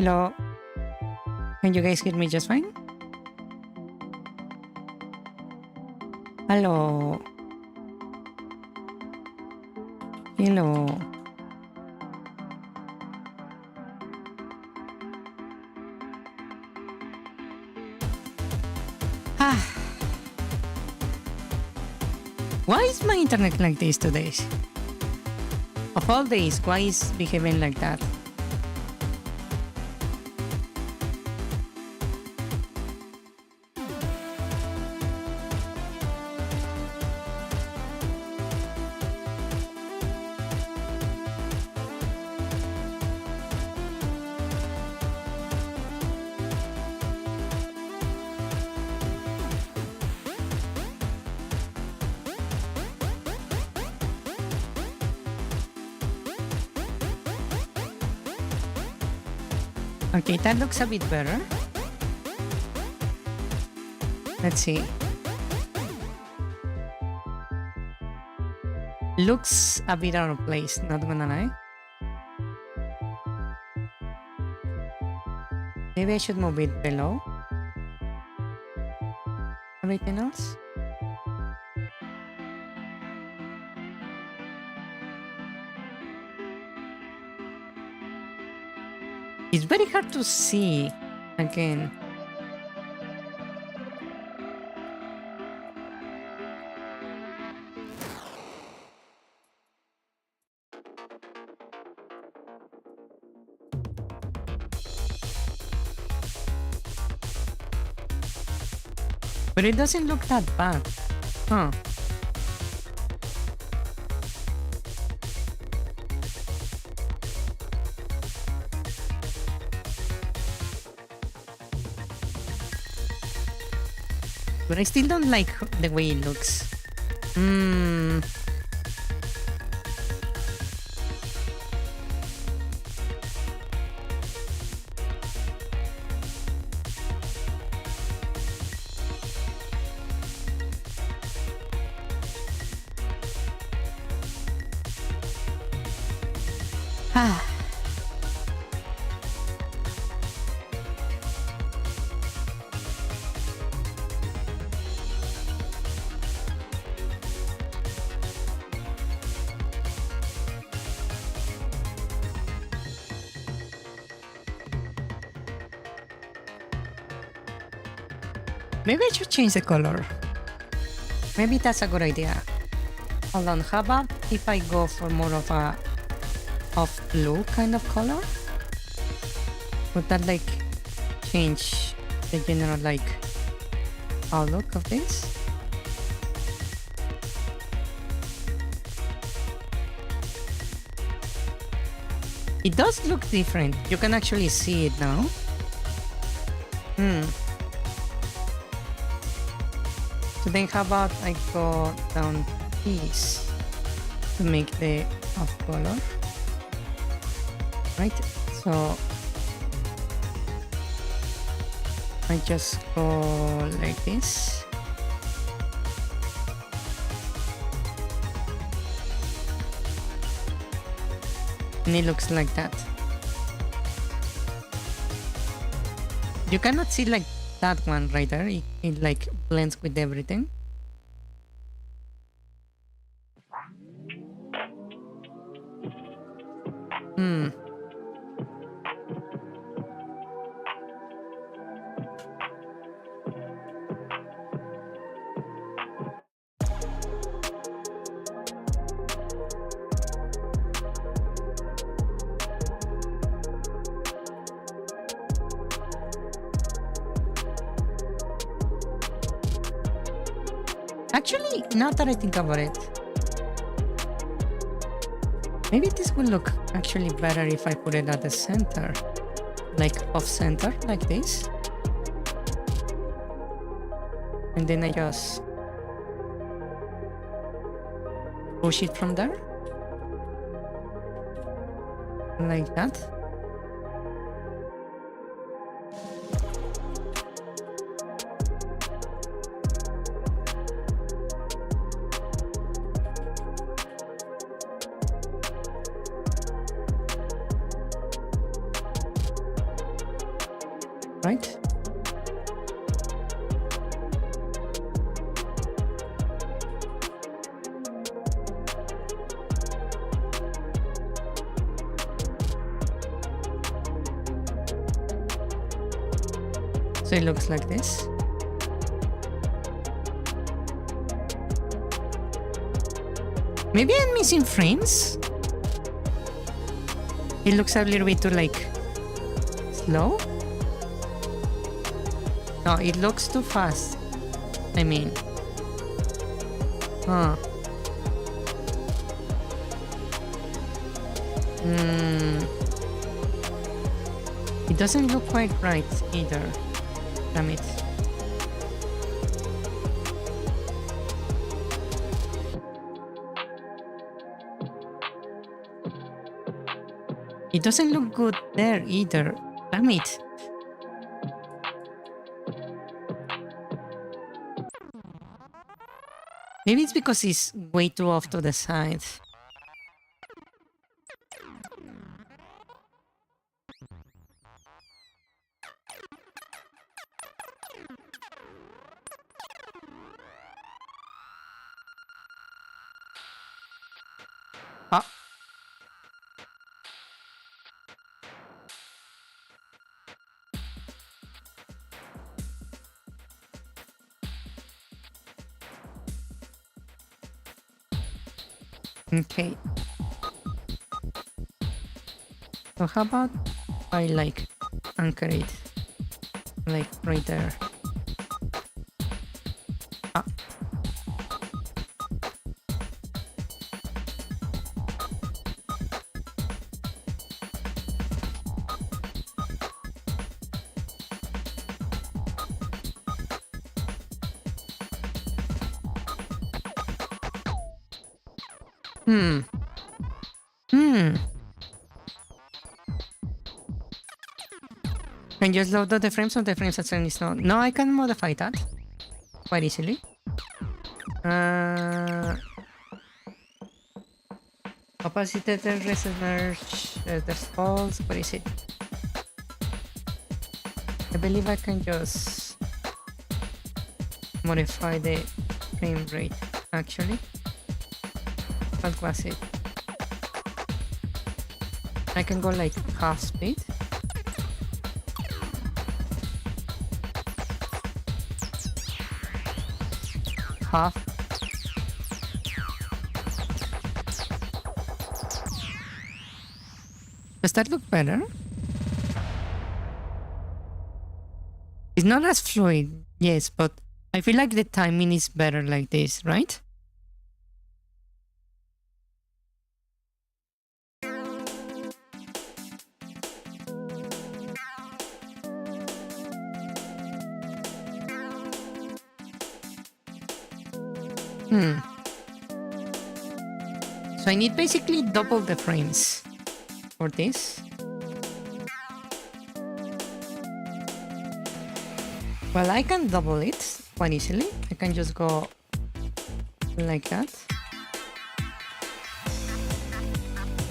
Hello. Can you guys hear me just fine? Hello. Hello. Ah. Why is my internet like this today? Of all days, why is behaving like that? Okay, that looks a bit better. Let's see. Looks a bit out of place, not gonna lie. Maybe I should move it below everything else. It's very hard to see again. But it doesn't look that bad. Huh. But I still don't like the way it looks. Ah. Maybe I should change the color. Maybe that's a good idea. Hold on, how about if I go for more of a off blue kind of color? Would that like change the general like outlook of this? It does look different. You can actually see it now. So then how about I go down this to make the off color? Right, so I just go like this. And it looks like that. You cannot see like that one right there. It like blends with everything. Actually, now that I think about it, maybe this will look actually better if I put it at the center, like off center, like this. And then I just push it from there, like that. right? So it looks like this. Maybe I'm missing frames. It looks a little bit too like slow. No, it looks too fast. I mean, huh. It doesn't look quite right either. Damn it. It doesn't look good there either. Damn it. Maybe it's because it's way too off to the side. Ah. Okay. So how about I like anchor it like right there? Ah. Can you just load the frames or the frames at is not? No, I can modify that quite easily. Opacity, reset merge, there's false. What is it? I believe I can just modify the frame rate actually. What was it? I can go like half speed. Half. Does that look better? It's not as fluid, yes, but I feel like the timing is better like this, right? So I need basically double the frames for this. Well, I can double it quite easily. I can just go like that.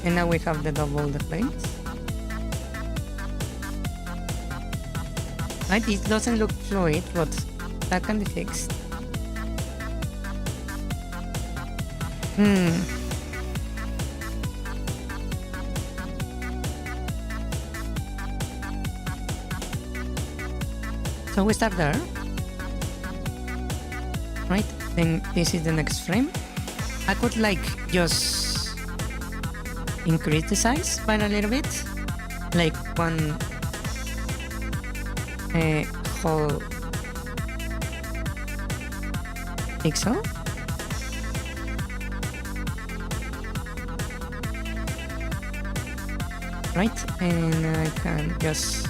And now we have the double the frames. Right, it doesn't look fluid, but that can be fixed. So we start there, right? Then this is the next frame. I could like just increase the size by a little bit, like one whole pixel. Right, and I can just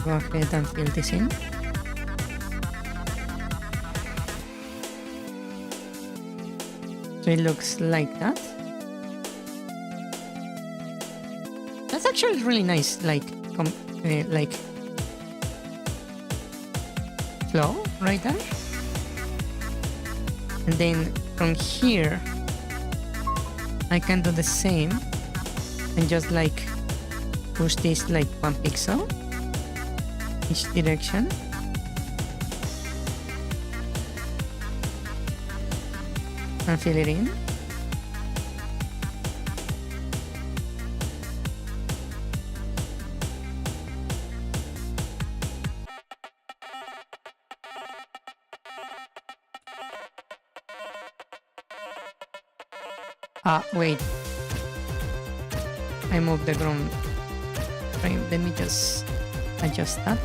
go ahead and fill this in. So it looks like that. That's actually really nice, like flow right there. And then from here, I can do the same and just like push this like one pixel. each direction. And fill it in. Ah, wait. I moved the ground frame. Let me just adjust that.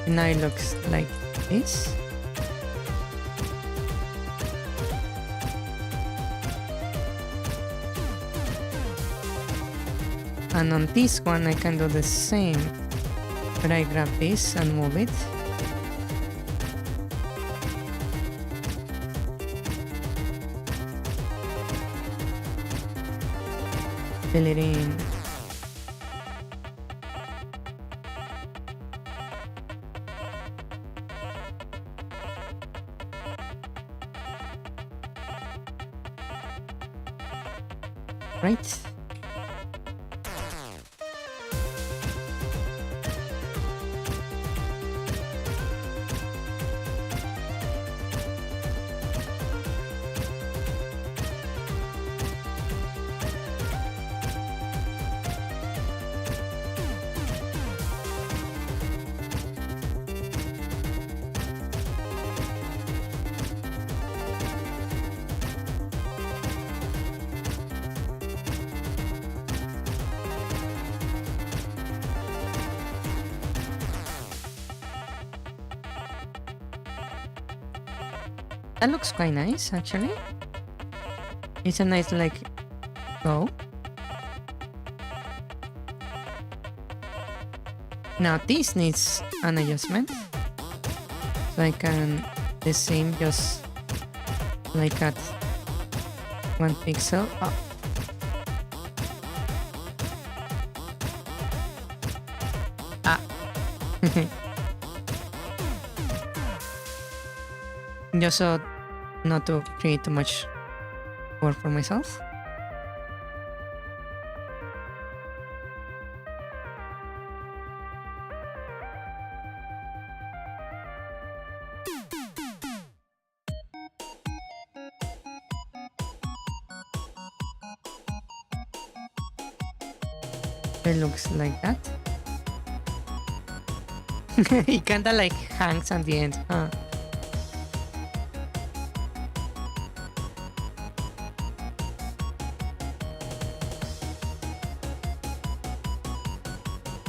And now it looks like this. And on this one, I can do the same. But I grab this and move it. Fill it in. Right. That looks quite nice, actually. It's a nice, like, bow. Now this needs an adjustment. So I can the same, just like at 1 pixel up. Ah. Just so not to create too much work for myself. It looks like that. It kinda like hangs at the end, huh?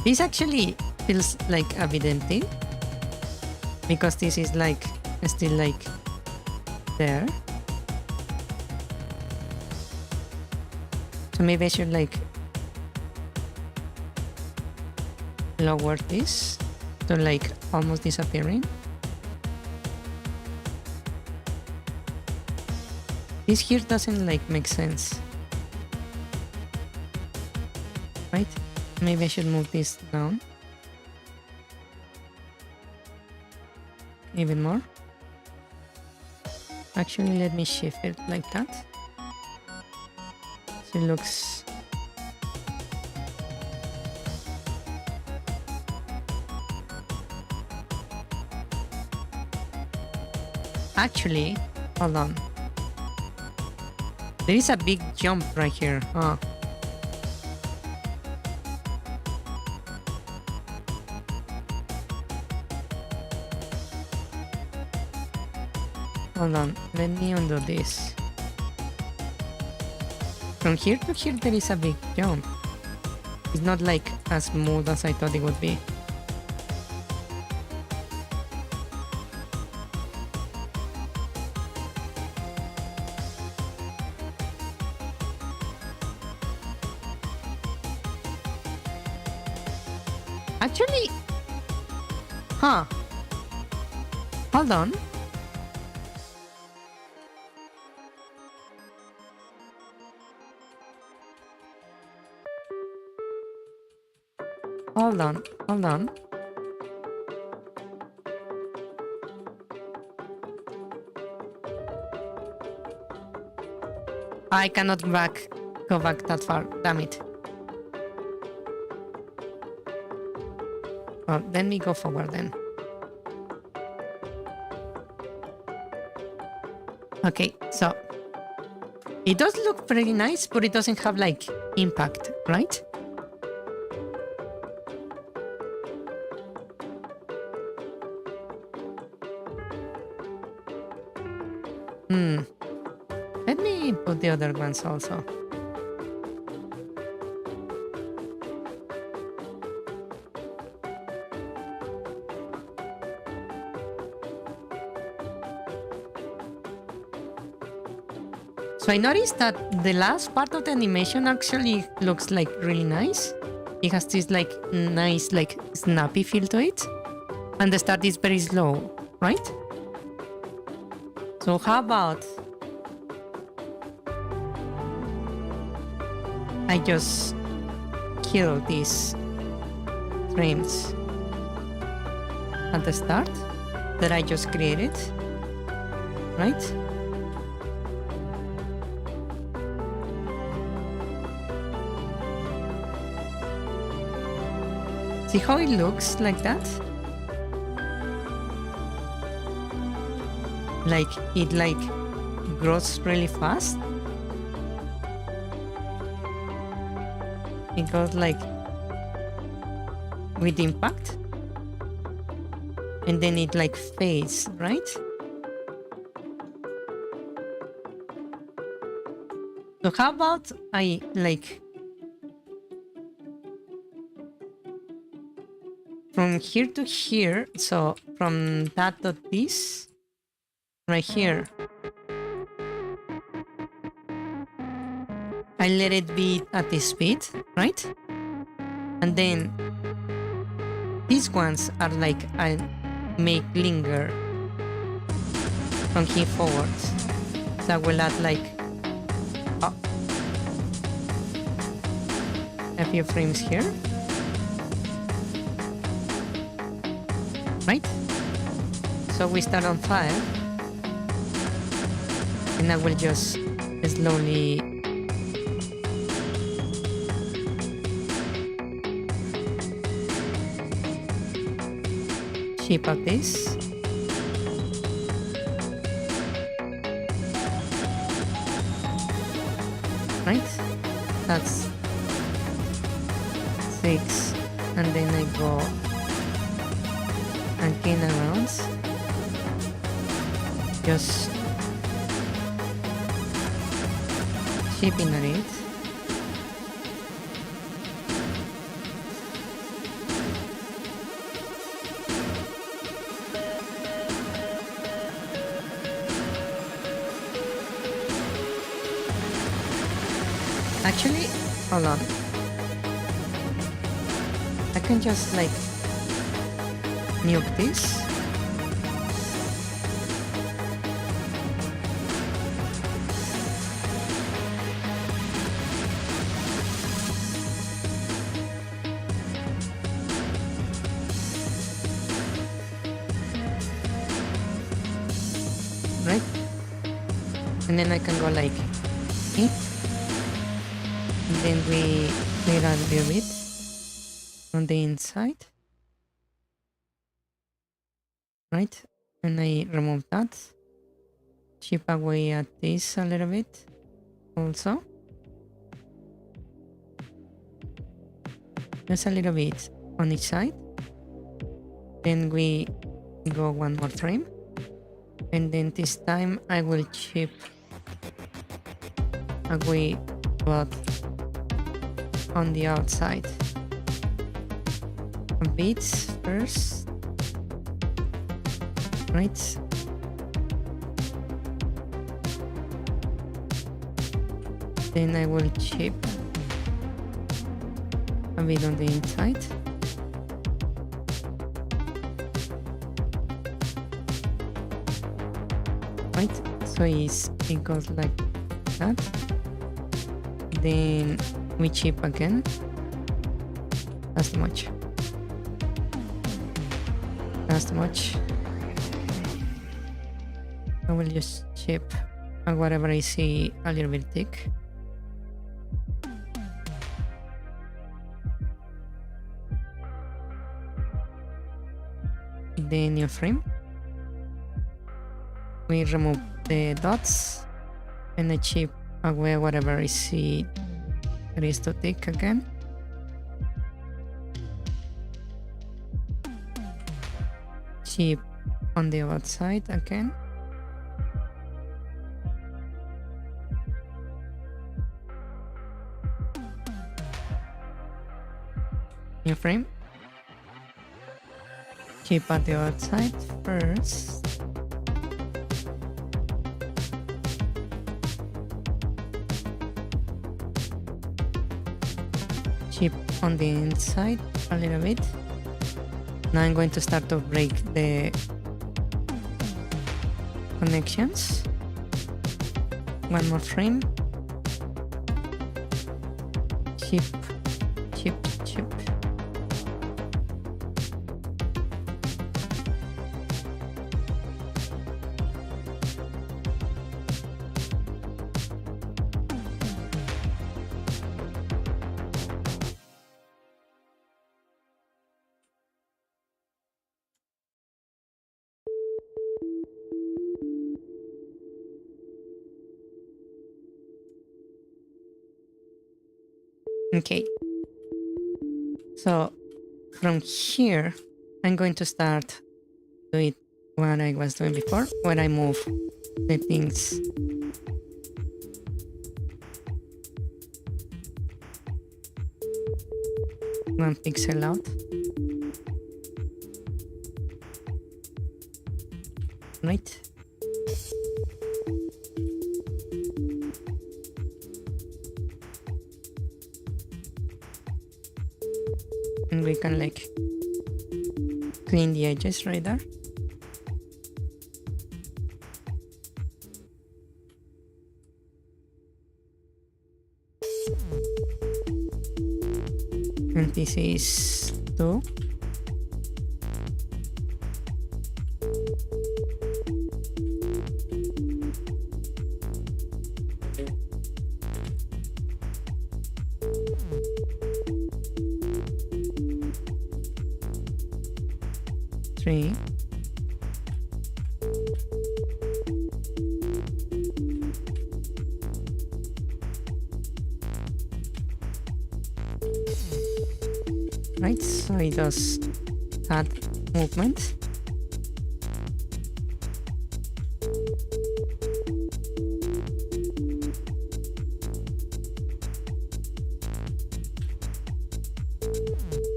This actually feels like a Verthandy because this is like still like there. So maybe I should like lower this to like almost disappearing. This here doesn't like make sense, right? Maybe I should move this down even more. Actually, let me shift it like that. So it looks actually, hold on. There is a big jump right here. Oh. Hold on, let me undo this. From here to here there is a big jump. It's not like as smooth as I thought it would be. Actually, huh? Hold on. Hold on, hold on. I cannot go back that far, damn it. Well, let me go forward then. Okay, so it does look pretty nice, but it doesn't have like impact, right? Let me put the other ones also. So I noticed that the last part of the animation actually looks like really nice. It has this like nice like snappy feel to it. And the start is very slow, right? So how about I just kill these frames at the start that I just created, right? See how it looks like that? Like it like grows really fast. It goes like with impact. And then it like fades, right? So how about I like from here to here, so from that to this, right here, I let it be at this speed, right? And then these ones are like I make linger from here forwards. So I will add like a few frames here. Right? So we start on 5 and I will just slowly shape up this. Right? That's 6 and then I go again around, just shaping on it. Actually, hold on. I can just like nuke this. Right? And then I can go like okay. And then we clear out a little bit on the inside. Right? And I remove that. Chip away at this a little bit also. Just a little bit on each side. Then we go one more frame. And then this time I will chip away but on the outside. A bit first. Right? Then I will chip a bit on the inside. Right? So it goes like that. Then we chip again. That's too much. That's too much. I will just chip whatever I see a little bit thick. inside the new frame. We remove the dots and I chip away whatever is it that is too thick again. Chip on the outside again. New frame. Chip at the outside first. Chip on the inside a little bit. Now I'm going to start to break the connections. One more frame. Chip, chip, chip. Okay, so from here, I'm going to start doing what I was doing before, when I move the things. One pixel out. Right. And we can like clean the edges right there. And this is 2. Three. Right, so it does add movement.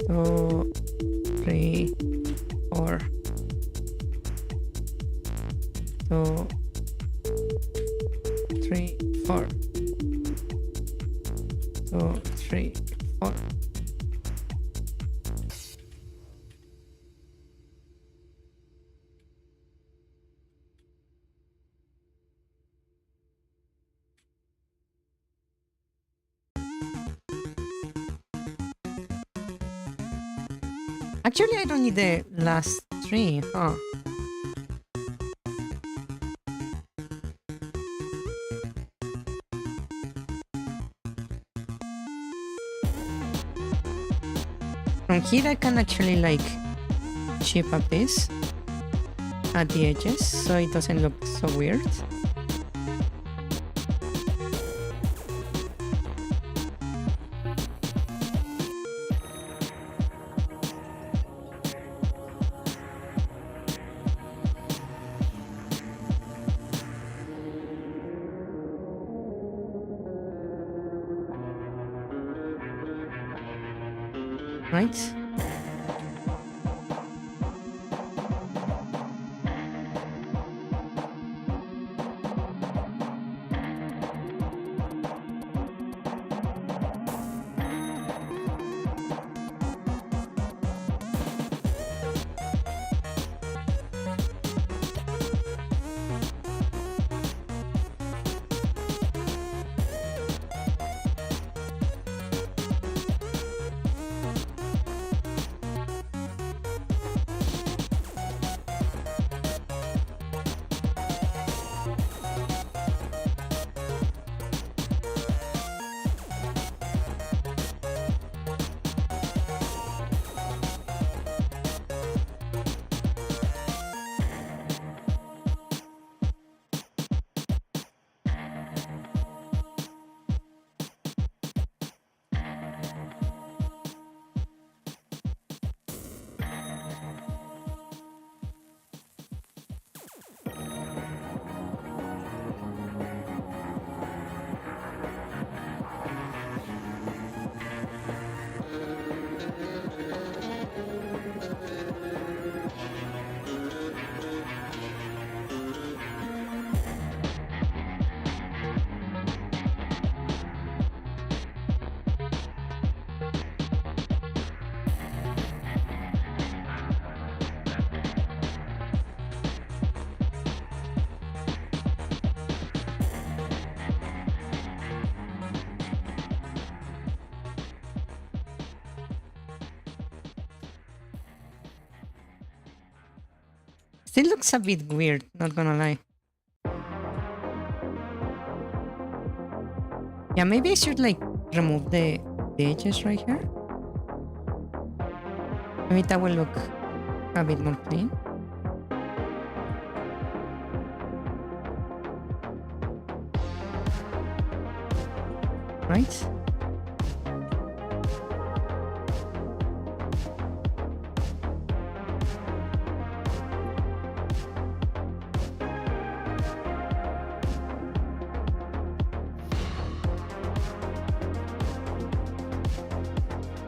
So 3, 4. 2, 3, 4. 2, 3, 4. Actually, I don't need the last 3, huh? From here I can actually like chip up this at the edges so it doesn't look so weird. Right? Still looks a bit weird, not gonna lie. Yeah, maybe I should like remove the edges right here. Maybe that will look a bit more clean. Right?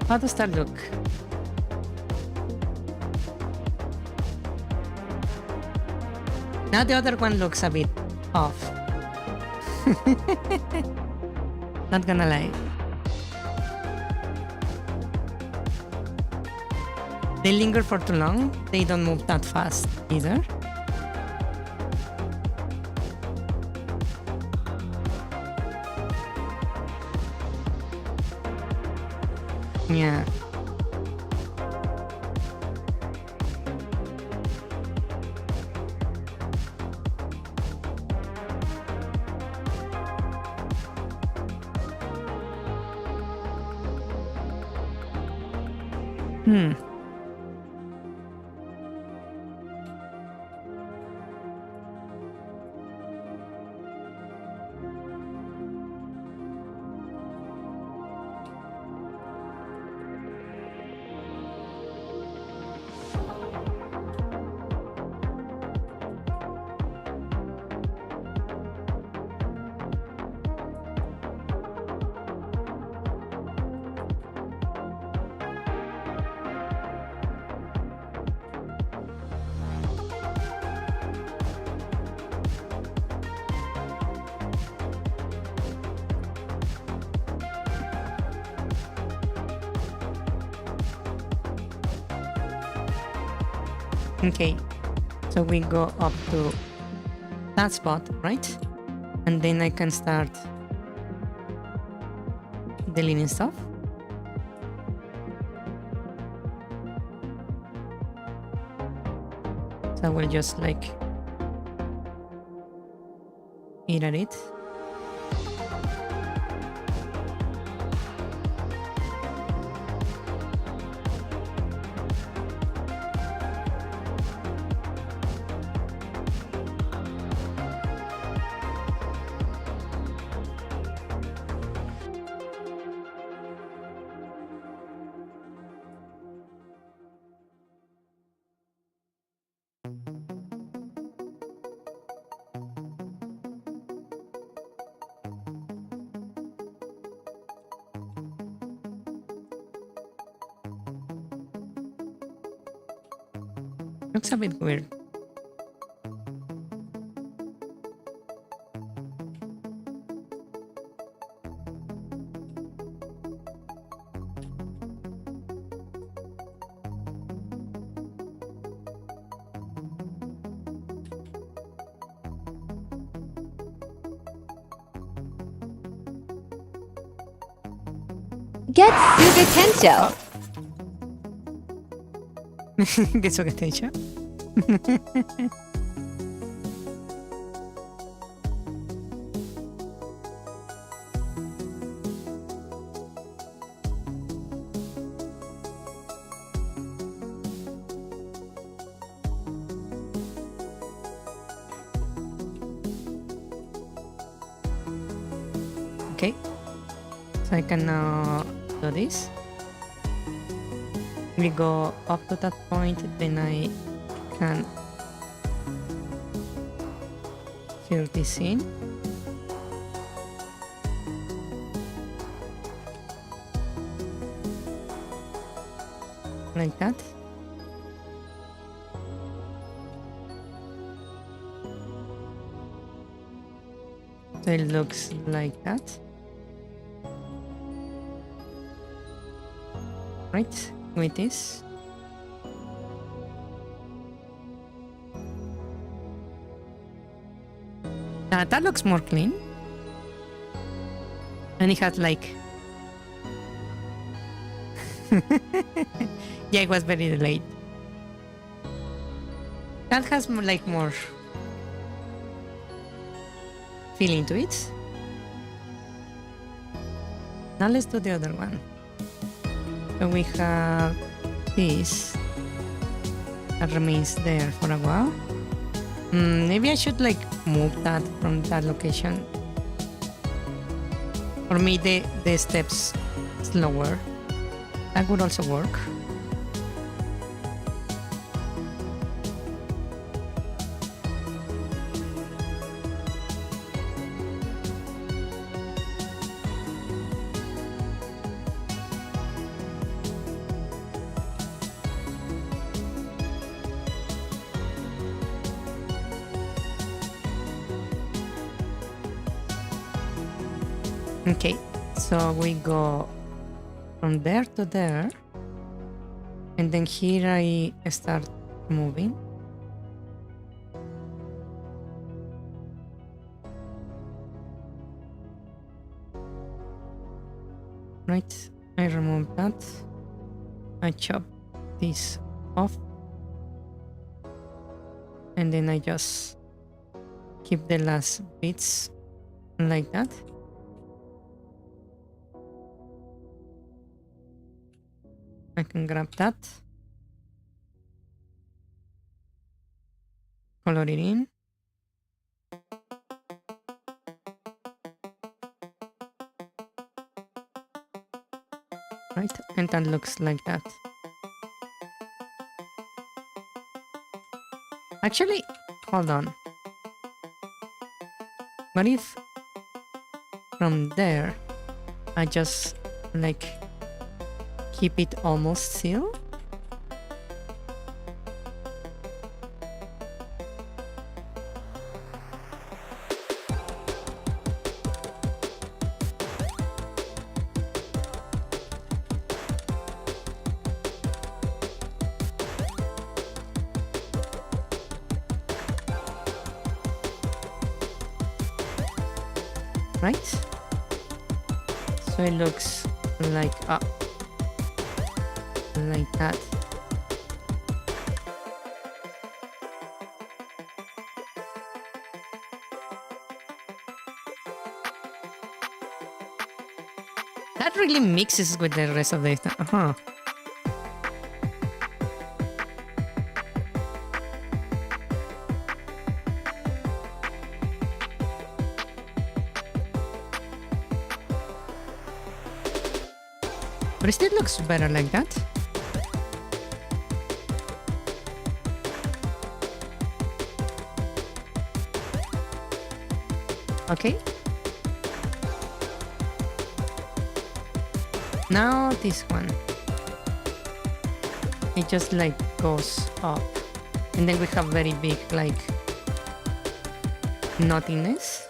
How does that look? Now the other one looks a bit off. Not gonna lie. They linger for too long. They don't move that fast either. Yeah. Okay, so we go up to that spot, right? And then I can start deleting stuff. So we'll just like hit at it. Looks a bit weird. Get sugetensho. ¿Qué es eso que te he dicho? Okay, so I can now do this. We go up to that point, then I can fill this in. Like that. So it looks like that. Right, with this. That looks more clean. And it has like... yeah, it was very delayed. That has like more feeling to it. Now let's do the other one. So we have this that remains there for a while. Maybe I should like move that from that location. Or make the steps slower. That would also work. Okay, so we go from there to there, and then here I start moving. Right, I remove that. I chop this off, and then I just keep the last bits like that. I can grab that, color it in. Right, and that looks like that. Actually, hold on. What if from there I just like keep it almost sealed? Right? So it looks like like that. That really mixes with the rest of the But it still looks better like that. Okay. Now this one. It just like goes up. And then we have very big like nothingness.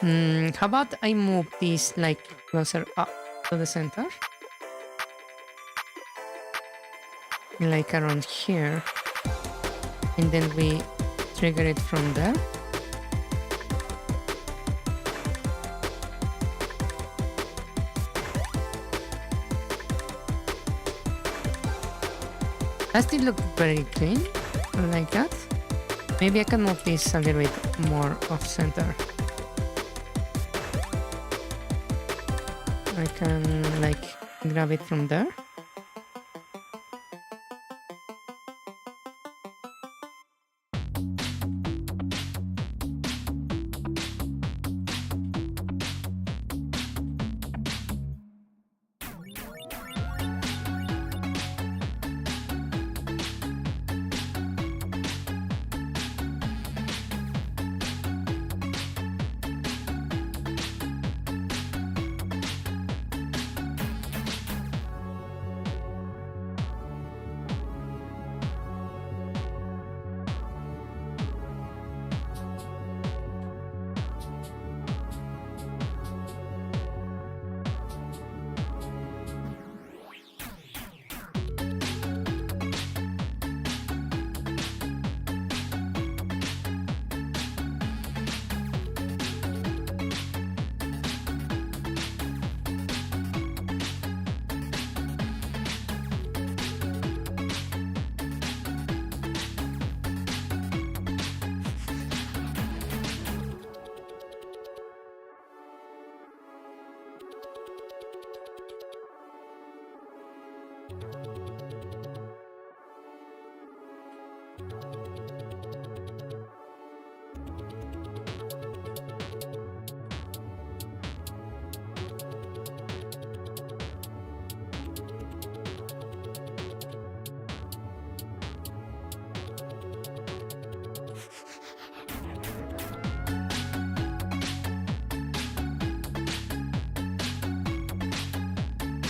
How about I move this like closer up to the center? Like around here. And then we trigger it from there. That still look very clean, like that. Maybe I can move this a little bit more off center. I can like grab it from there.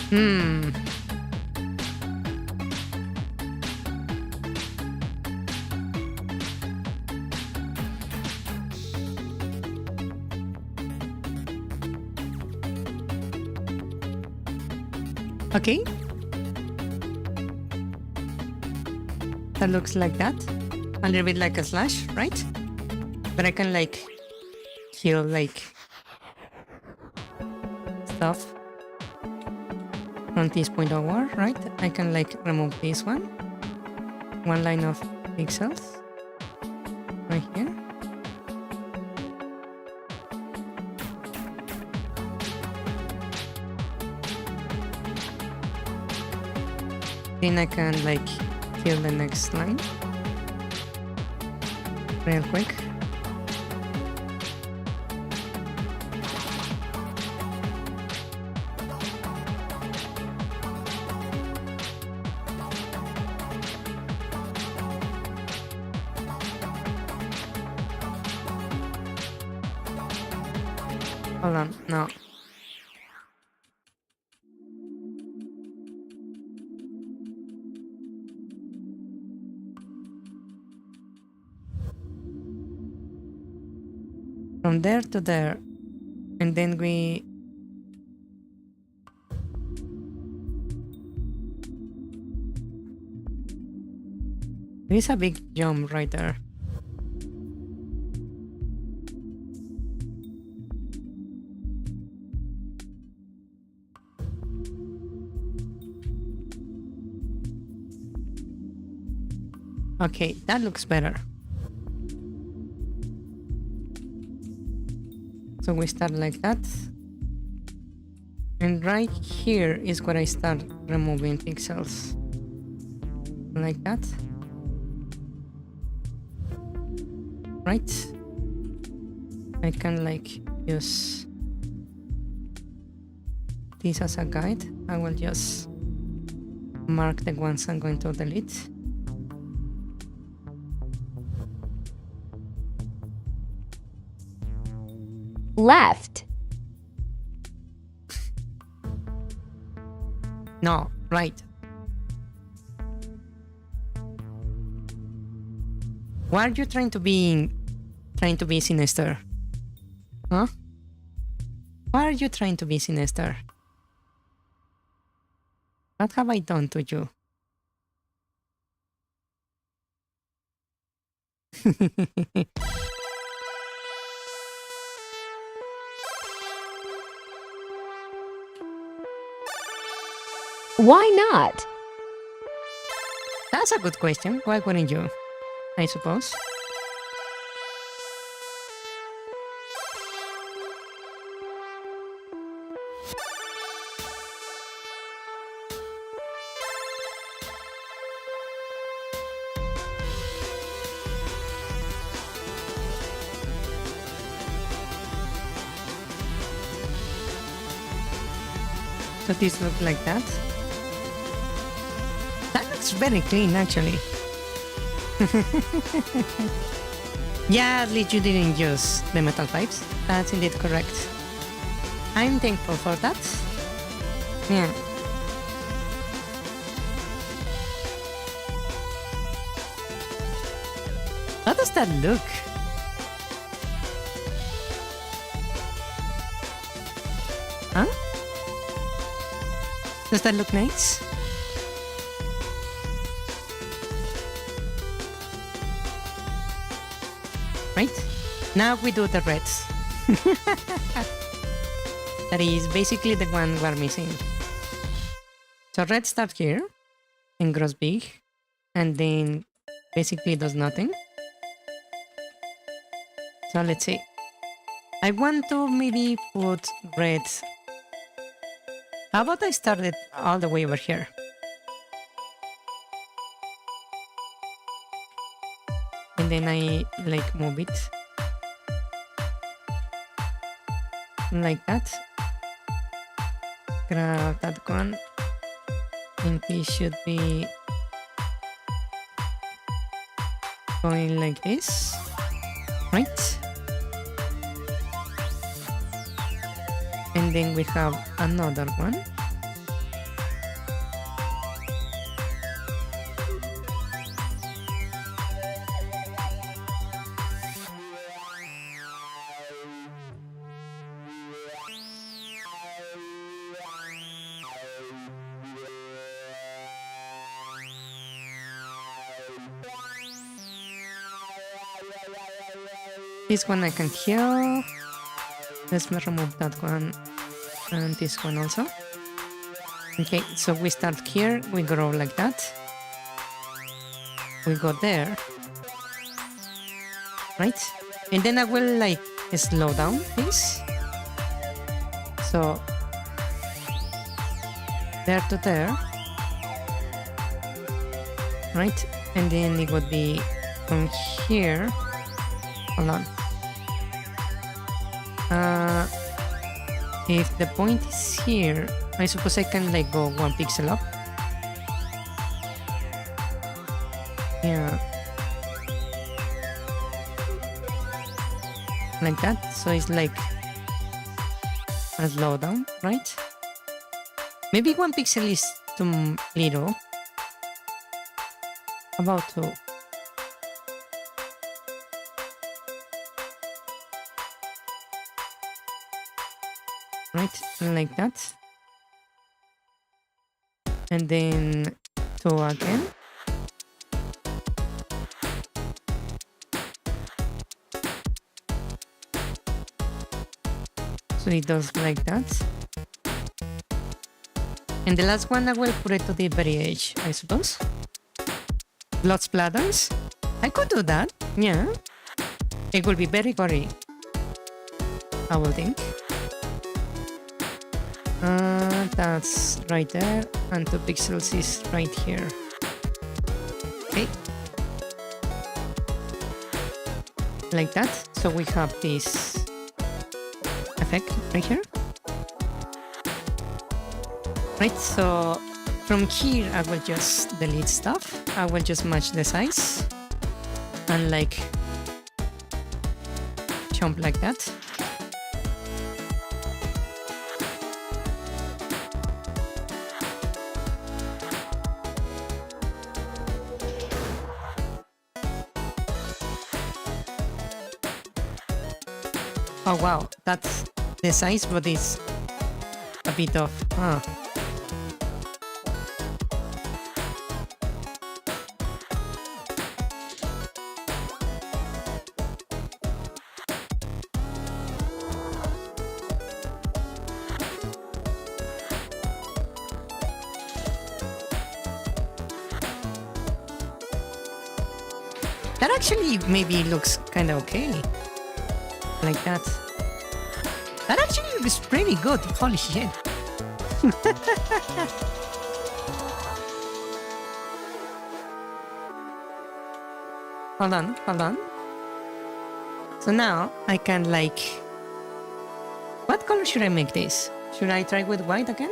Hmm. Okay. That looks like that. A little bit like a slash, right? But I can like heal like stuff from this point onward, right? I can like remove this one line of pixels right here. Then I can like kill the next line real quick. Hold on, no. From there to there, and then we there is a big jump right there. Okay, that looks better. So we start like that. And right here is where I start removing pixels. Like that. Right? I can like use this as a guide. I will just mark the ones I'm going to delete. Left. No, right. Why are you trying to be sinister? Huh? Why are you trying to be sinister? What have I done to you? Why not? That's a good question. Why wouldn't you? I suppose. So this looks like that. That looks very clean, actually. Yeah, at least you didn't use the metal pipes. That's indeed correct. I'm thankful for that. Yeah. How does that look? Huh? Does that look nice? Right? Now we do the reds. That is basically the one we're missing. So red starts here and grows big and then basically does nothing. So let's see. I want to maybe put red. How about I start it all the way over here? And then I like move it like that. Grab that one, and this should be going like this, right? And then we have another one This one I can kill. Let's remove that one and this one also. Okay, so we start here, we grow like that. We go there. Right? And then I will like slow down this. So there to there. Right? And then it would be from here. Hold on. If the point is here, I suppose I can like go 1 pixel up. Yeah. Like that. So it's like a slowdown, right? Maybe 1 pixel is too little. About 2. Right, like that. And then 2 again. So it does like that. And the last one I will put it to the very edge, I suppose. Blood splatters. I could do that, yeah. It will be very gory, I will think. That's right there, and 2 pixels is right here. Okay. Like that. So we have this effect right here. Right, so from here I will just delete stuff. I will just match the size and like jump like that. Oh wow, that's the size, but it's a bit off. That actually maybe looks kind of okay. Like that. That actually looks pretty good. Holy shit. Hold on, hold on. So now I can like... What color should I make this? Should I try with white again?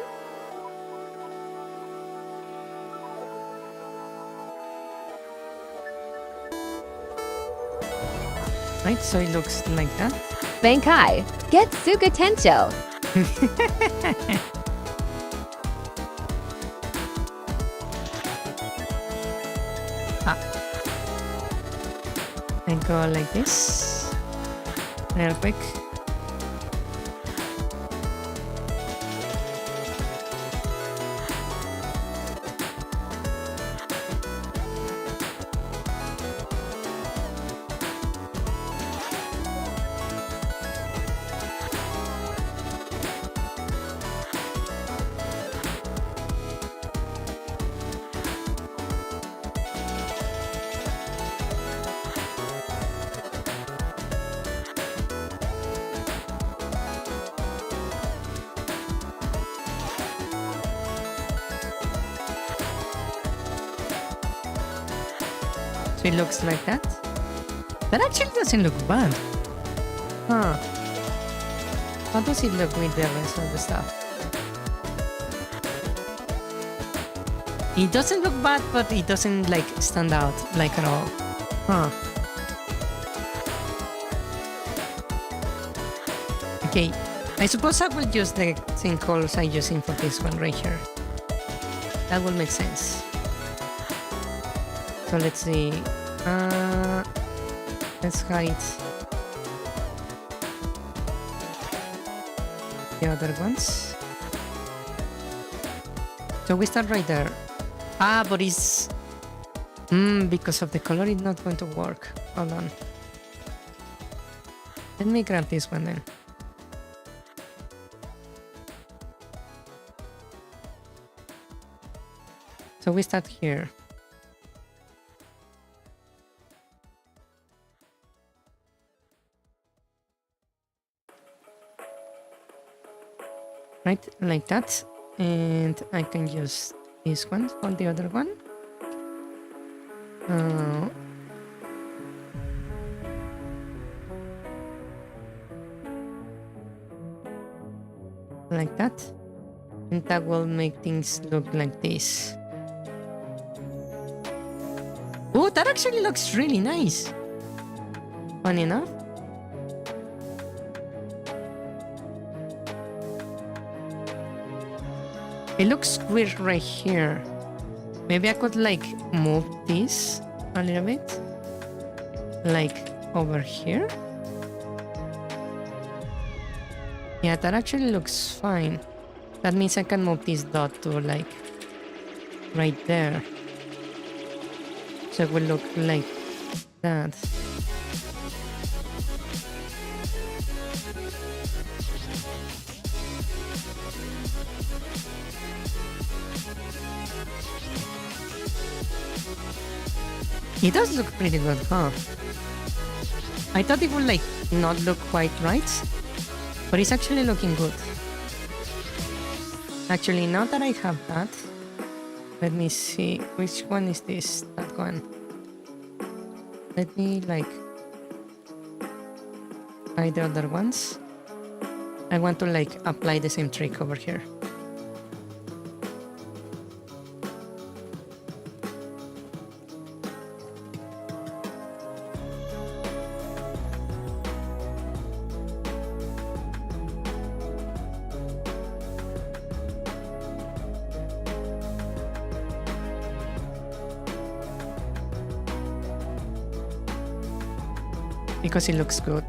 Right, so it looks like that. Bankai, get Suga Tencho. And go like this. Real quick. So it looks like that. That actually doesn't look bad. Huh. How does it look with the rest of the stuff? It doesn't look bad, but it doesn't like stand out like at all. Huh. Okay. I suppose I will use the same colors I'm using for this one right here. That will make sense. So let's see. Let's hide the other ones. So we start right there. But it's... because of the color, it's not going to work. Hold on. Let me grab this one then. So we start here. Right, like that. And I can use this one for the other one. Like that. And that will make things look like this. Oh, that actually looks really nice. Funny enough. It looks weird right here. Maybe I could like move this a little bit. Like over here. Yeah, that actually looks fine. That means I can move this dot to like right there. So it will look like that. It does look pretty good, huh? I thought it would like not look quite right, but it's actually looking good. Actually, now that I have that, let me see, which one is this? That one. Let me like try the other ones. I want to like apply the same trick over here. Because it looks good.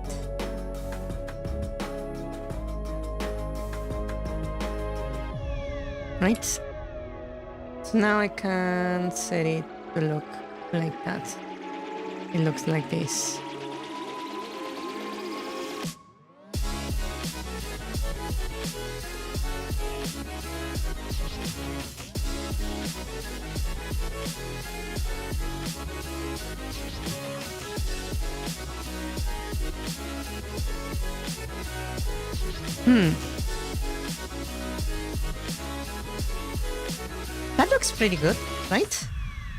Right? So now I can set it to look like that. It looks like this. That looks pretty good, right?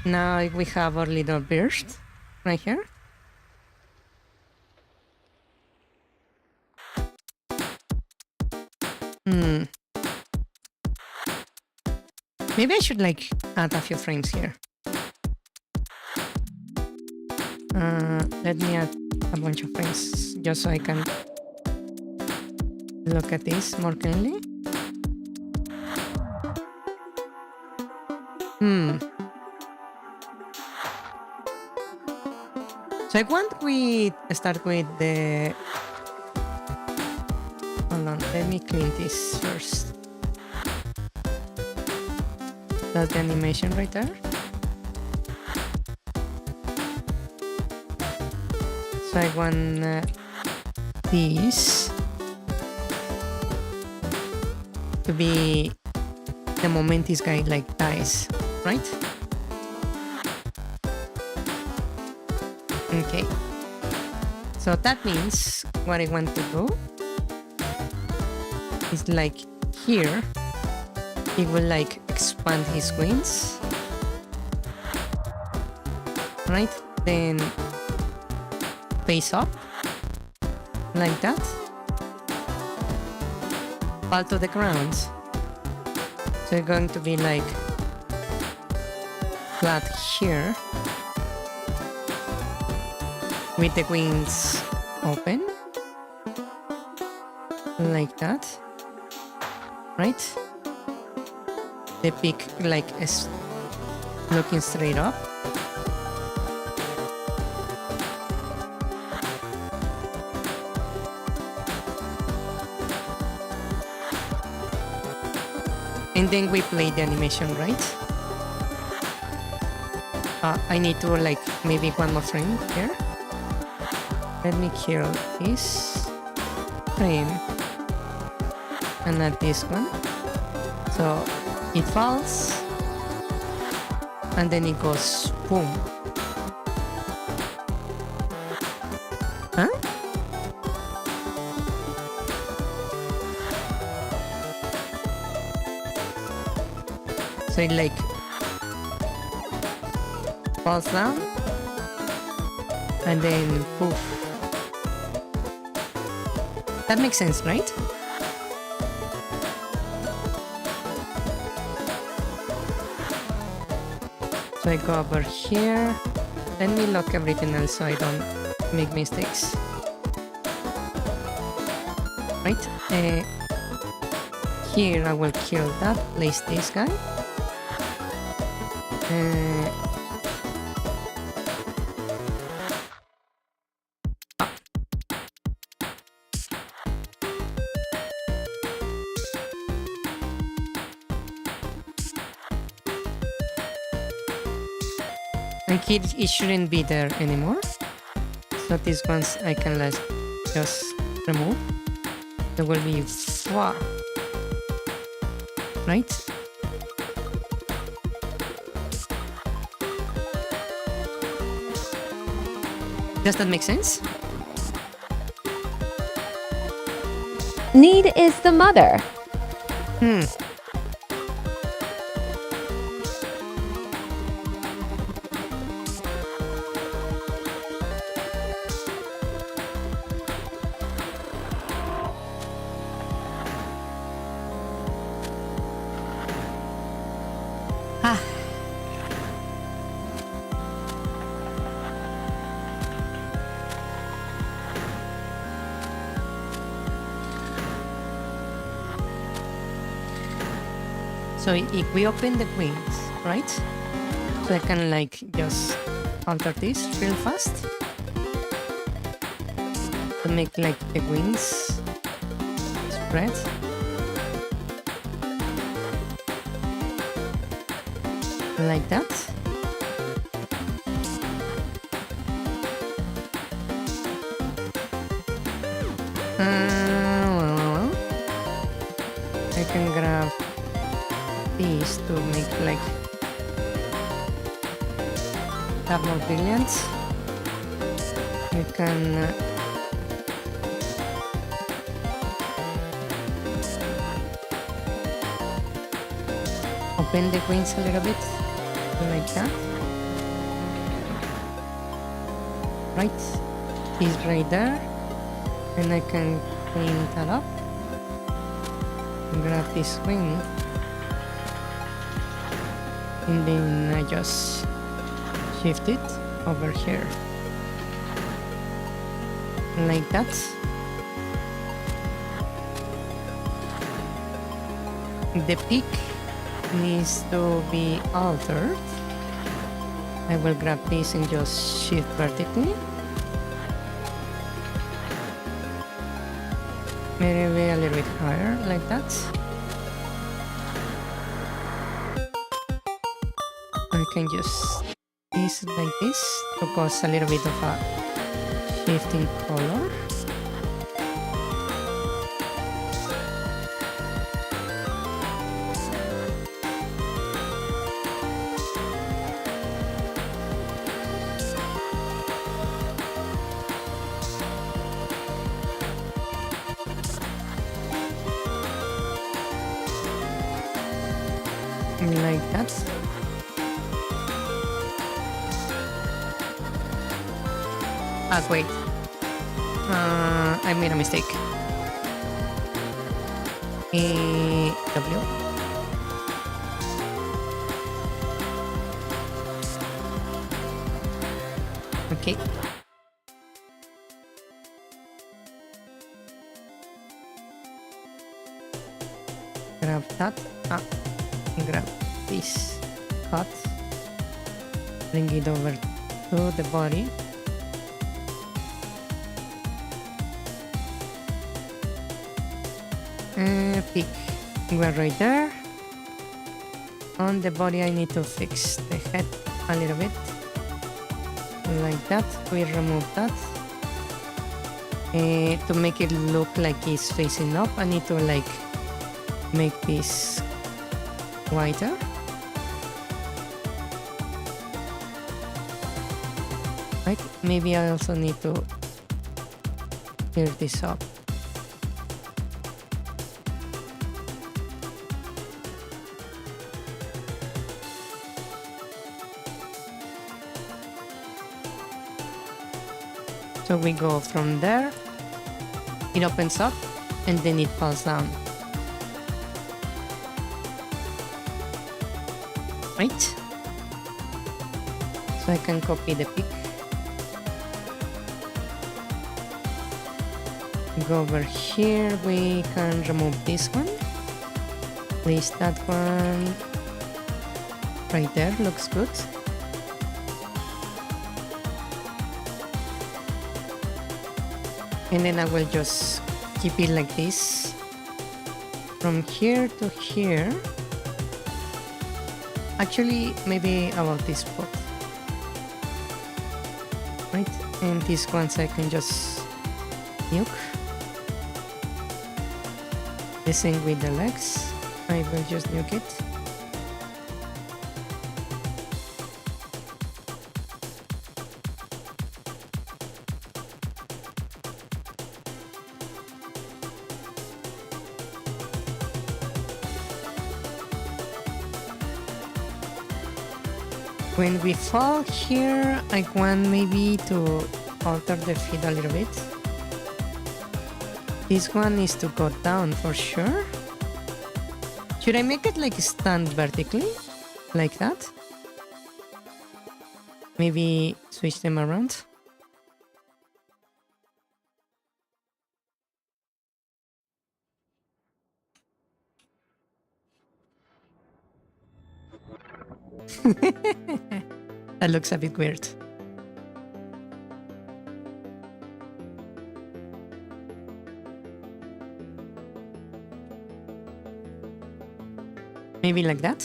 Now we have our little burst right here. Maybe I should like add a few frames here. Let me add a bunch of frames just so I can look at this more clearly. So I want we start with the... Hold on, let me clean this first. That's the animation right there. So I want this to be the moment this guy like dies, right? Okay. So that means what I want to do is like here, it will like expand his wings, right? Then face up like that, fall to the ground. So it's going to be like flat here with the wings open like that, right? The beak like is looking straight up. And then we play the animation, right? I need to like maybe one more frame here. Let me kill this frame and not this one. So it falls and then it goes boom. Huh? So it like falls down and then poof. That makes sense, right? So I go over here. Let me lock everything else so I don't make mistakes. Right? Here I will kill that. Place this guy. Like it shouldn't be there anymore. So these ones I can just remove. There will be four. Right? Does that make sense? Need is the mother. So if we open the wings, right? So I can like just alter this real fast to make like the wings spread. Like that. I can grab these to make like have more brilliance. You can open the wings a little bit like that. Right, he's right there, and I can clean that up and grab this wing. And then I just shift it over here. Like that. The peak needs to be altered. I will grab this and just shift vertically. Maybe a little bit higher, like that. I can just this like this to cause a little bit of a shift in color. Like that. Wait. I made a mistake. W. Okay. Grab that. Grab this. Cut. Bring it over to the body. Pick. We're right there. On the body, I need to fix the head a little bit. Like that. We remove that. To make it look like it's facing up, I need to like make this whiter. Right? Maybe I also need to clear this up. So we go from there, it opens up, and then it falls down. Right? So I can copy the pic. Go over here, we can remove this one. Place that one right there, looks good. And then I will just keep it like this. From here to here. Actually, maybe about this spot. Right? And these ones I can just nuke. The same with the legs. I will just nuke it. When we fall here, I want maybe to alter the feed a little bit. This one needs to go down for sure. Should I make it like stand vertically? Like that? Maybe switch them around? That looks a bit weird. Maybe like that?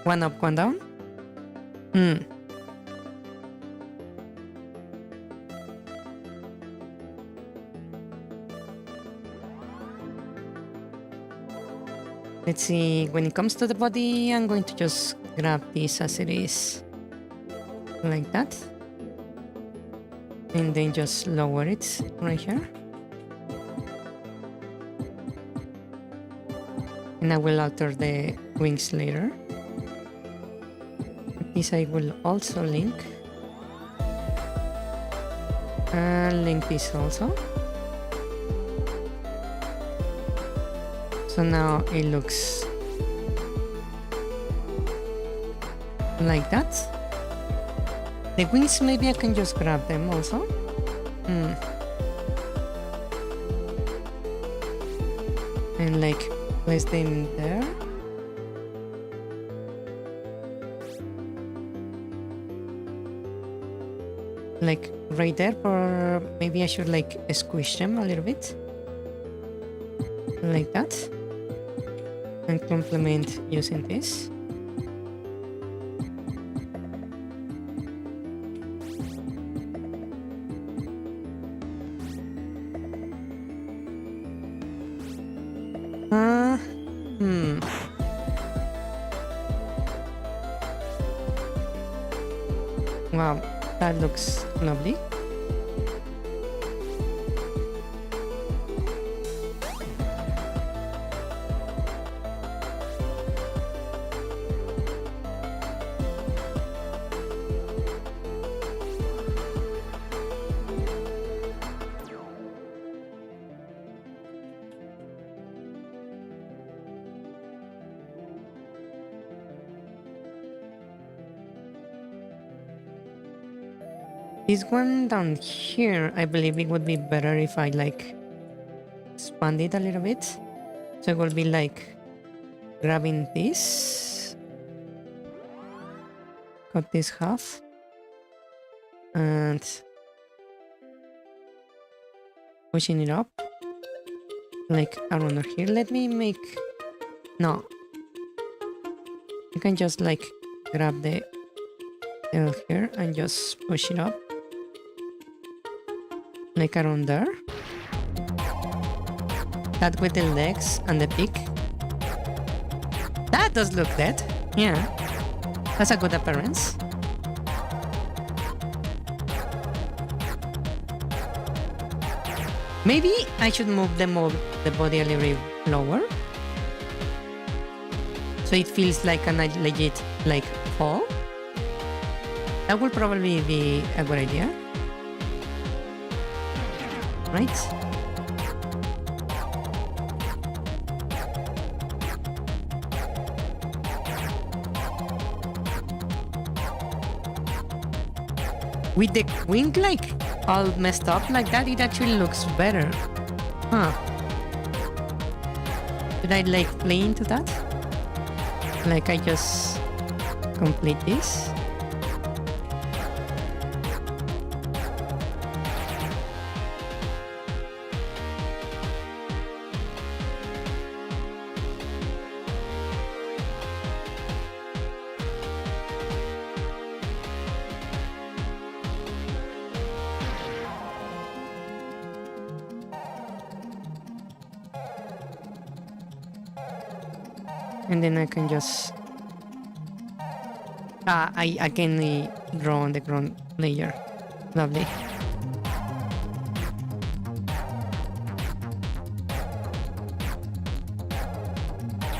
One up, one down? Let's see, when it comes to the body, I'm going to just grab this as it is. Like that. And then just lower it right here. And I will alter the wings later. This I will also link. And link this also. So now it looks like that. The wings, maybe I can just grab them also. And like place them there. Like right there, or maybe I should like squish them a little bit. Like that. And complement using this. Wow, that looks lovely. This one down here, I believe it would be better if I like expand it a little bit. So it will be like grabbing this, cut this half, and pushing it up like around here. Let me make, no, you can just like grab the tail here and just push it up like around there. That with the legs and the beak. That does look dead. Yeah. That's a good appearance. Maybe I should move the body a little lower. So it feels like a legit like fall. That would probably be a good idea. Right? With the wing like all messed up like that, it actually looks better. Huh. Should I like play into that? Like I just complete this? And then I can just I can draw on the ground layer. Lovely.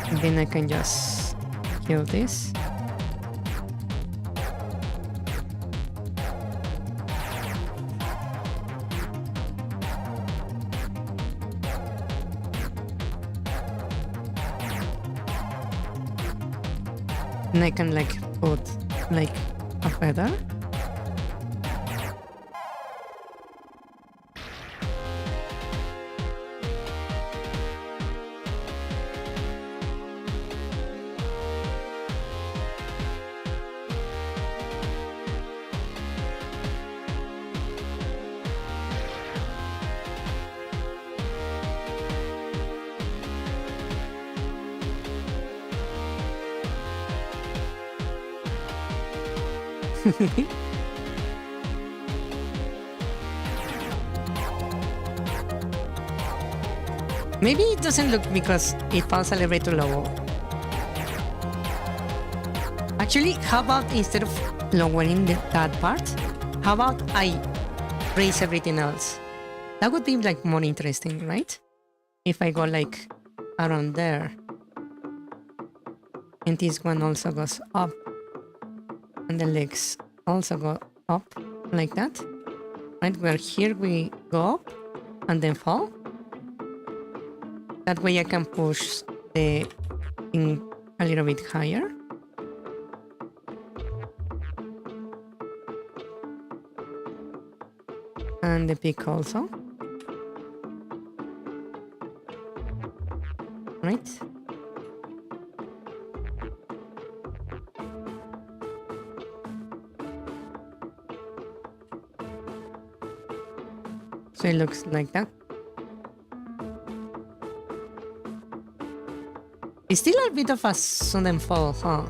And then I can just kill this. And I can like put like a feather. Maybe it doesn't look because it falls a little bit too low. Actually, how about instead of lowering that part, how about I raise everything else? That would be like more interesting, right? If I go like around there. And this one also goes up. And the legs also go up like that. Right, where here we go up and then fall. That way I can push the thing a little bit higher. And the peak also. Right? So it looks like that. It's still a bit of a sudden fall, huh?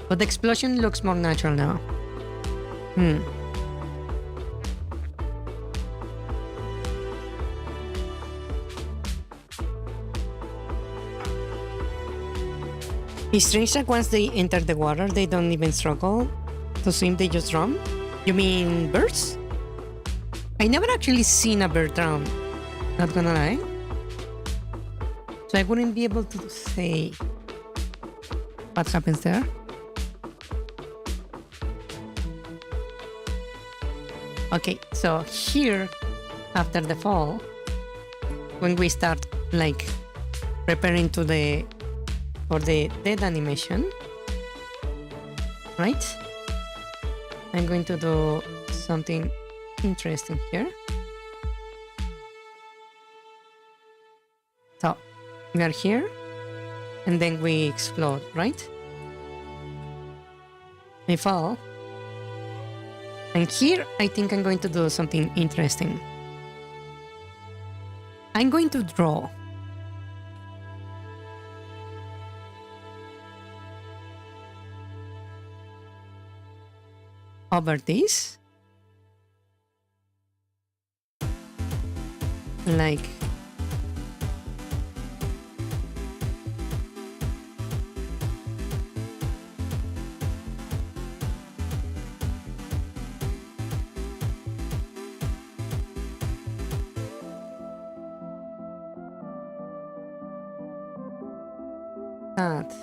But the explosion looks more natural now. It's strange that once they enter the water, they don't even struggle to swim, they just drown. You mean birds? I never actually seen a bird drown, not gonna lie. So I wouldn't be able to say what happens there. Okay, so here, after the fall, when we start like preparing for the dead animation, right? I'm going to do something interesting here. So we are here and then we explode, right? We fall. And here I think I'm going to do something interesting. I'm going to draw over this. like that.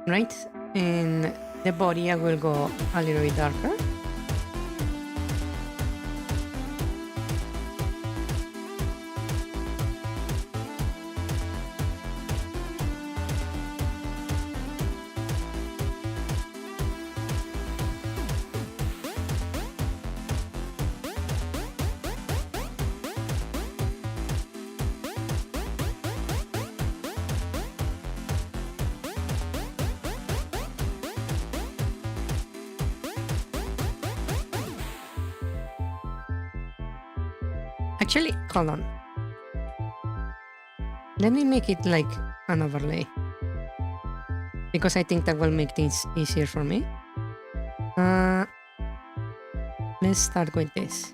Right? And the body I will go a little bit darker. Actually, hold on. Let me make it like an overlay, because I think that will make things easier for me. Let's start with this.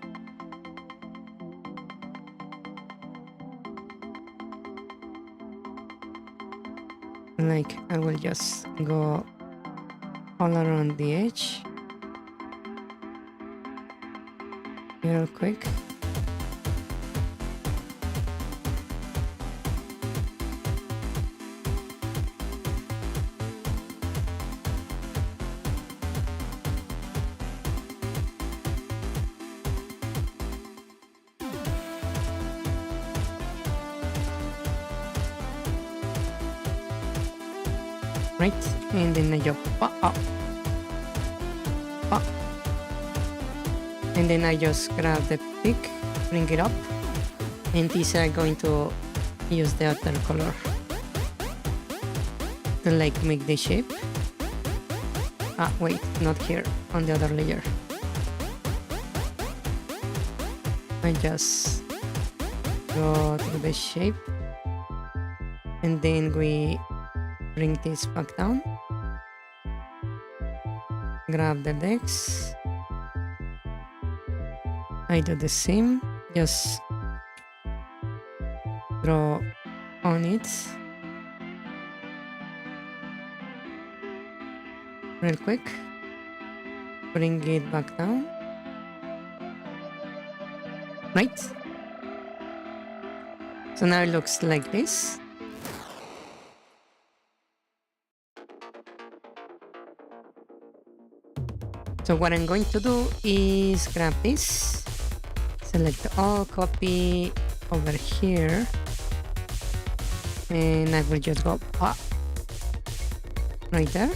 Like, I will just go all around the edge real quick. Right, and then I just and then I just grab the pick, bring it up, and these are going to use the other color to like make the shape. Wait, not here, on the other layer. I just go to the shape, and then we bring this back down, grab the legs, I do the same, just draw on it real quick, bring it back down, right? So now it looks like this. So what I'm going to do is grab this, select all, copy over here, and I will just go pop right there.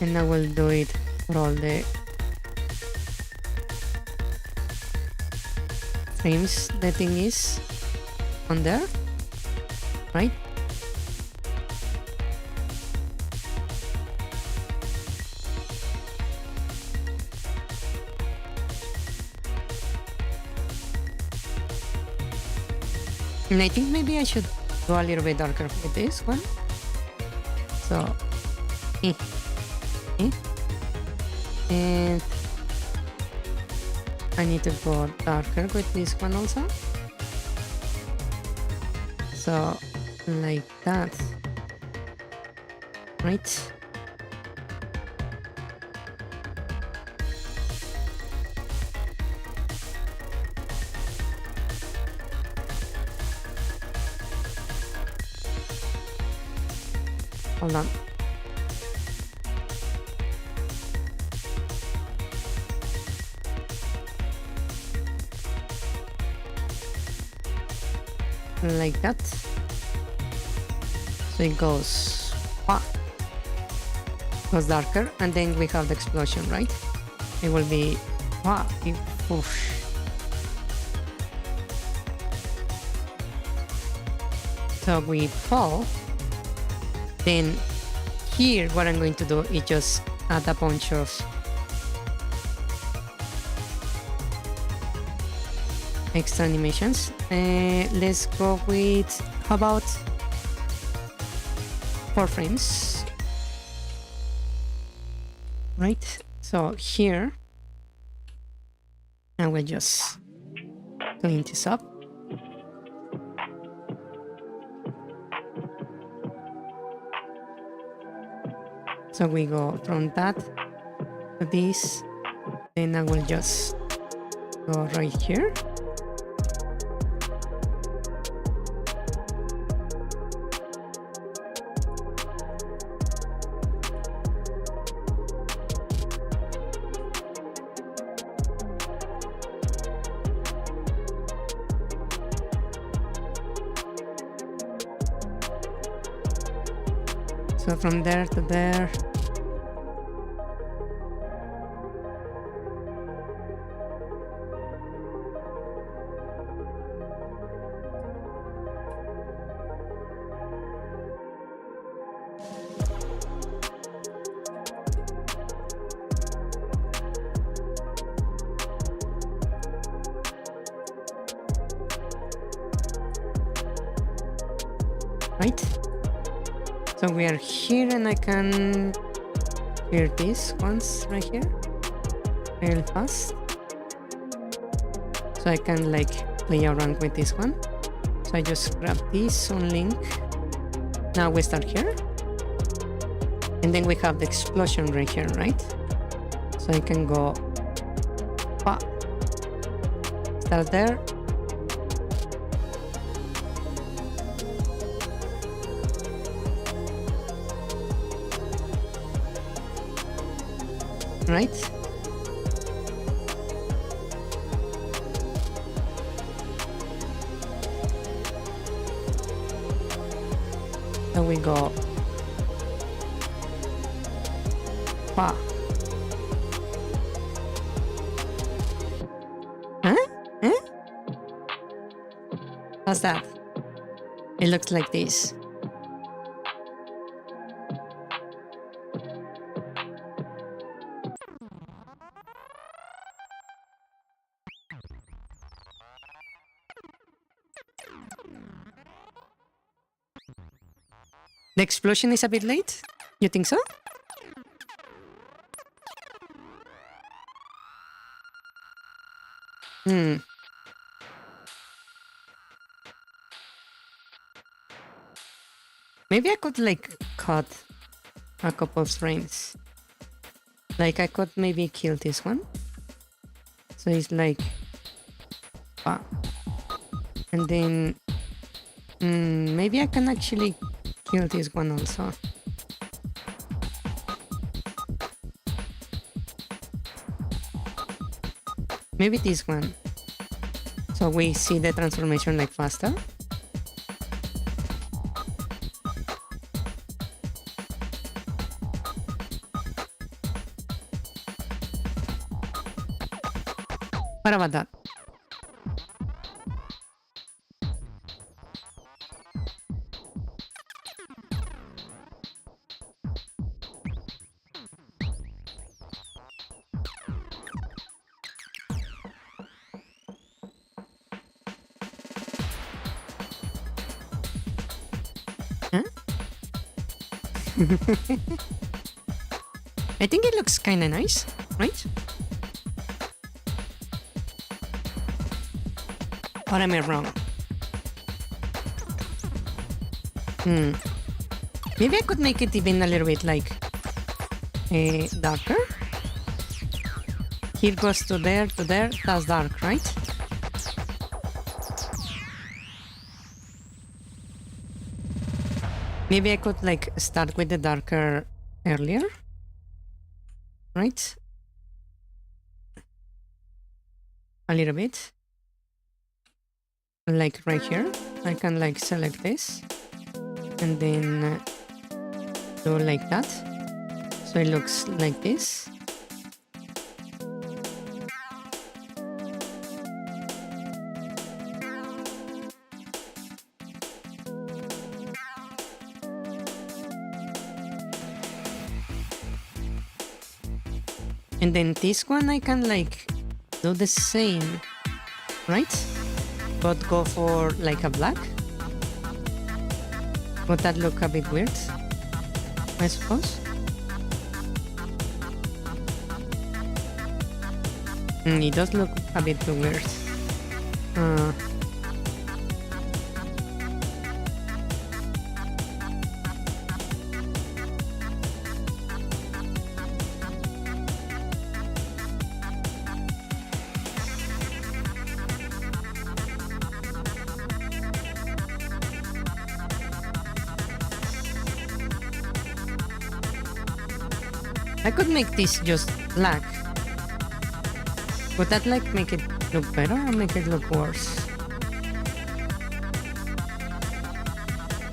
And I will do it for all the frames the thing is on there, right? And I think maybe I should go a little bit darker with this one. So, and I need to go darker with this one also. So, like that, right? Hold on. Like that. So it goes darker, and then we have the explosion, right? It will be whoosh. So we fall. Then here what I'm going to do is just add a bunch of extra animations. Let's go with How about 4 frames? Right, so here I will just clean this up. So we go from that to this, then I will just go right here. So from there to there. Right? So we are here and I can clear this once right here real fast. So I can like play around with this one. So I just grab this on link. Now we start here. And then we have the explosion right here, right? So I can go start there. Right? So we go Huh? How's that? It looks like this. The explosion is a bit late? You think so? Maybe I could like cut a couple of frames. Like I could maybe kill this one. So it's like and then maybe I can actually kill this one also. Maybe this one. So we see the transformation like faster. What about that? I think it looks kind of nice, right? Or am I wrong? Maybe I could make it even a little bit like darker. Here goes to there, that's dark, right? Maybe I could like start with the darker earlier, right? A little bit. Like right here, I can like select this and then do like that. So it looks like this. And then this one I can like do the same, right? But go for like a black. Would that look a bit weird? I suppose. It does look a bit weird. I could make this just black. Would that like make it look better or make it look worse?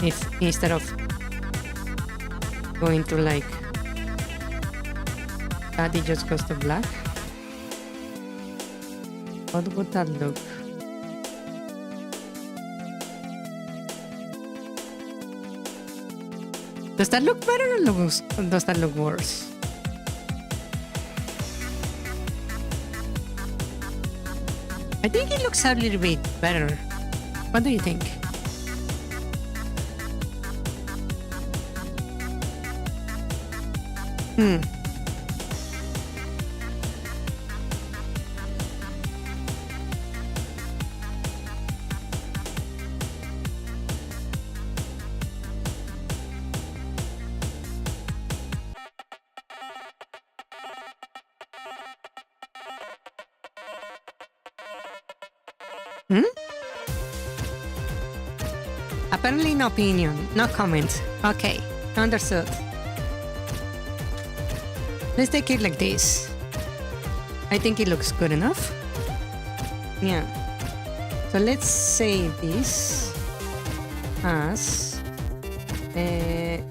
If instead of going to like that, it just goes to black. What would that look? Does that look better or does that look worse? I think it looks a little bit better. What do you think? Apparently no opinion, no comment. Okay, understood. Let's take it like this. I think it looks good enough. Yeah. So let's say this as a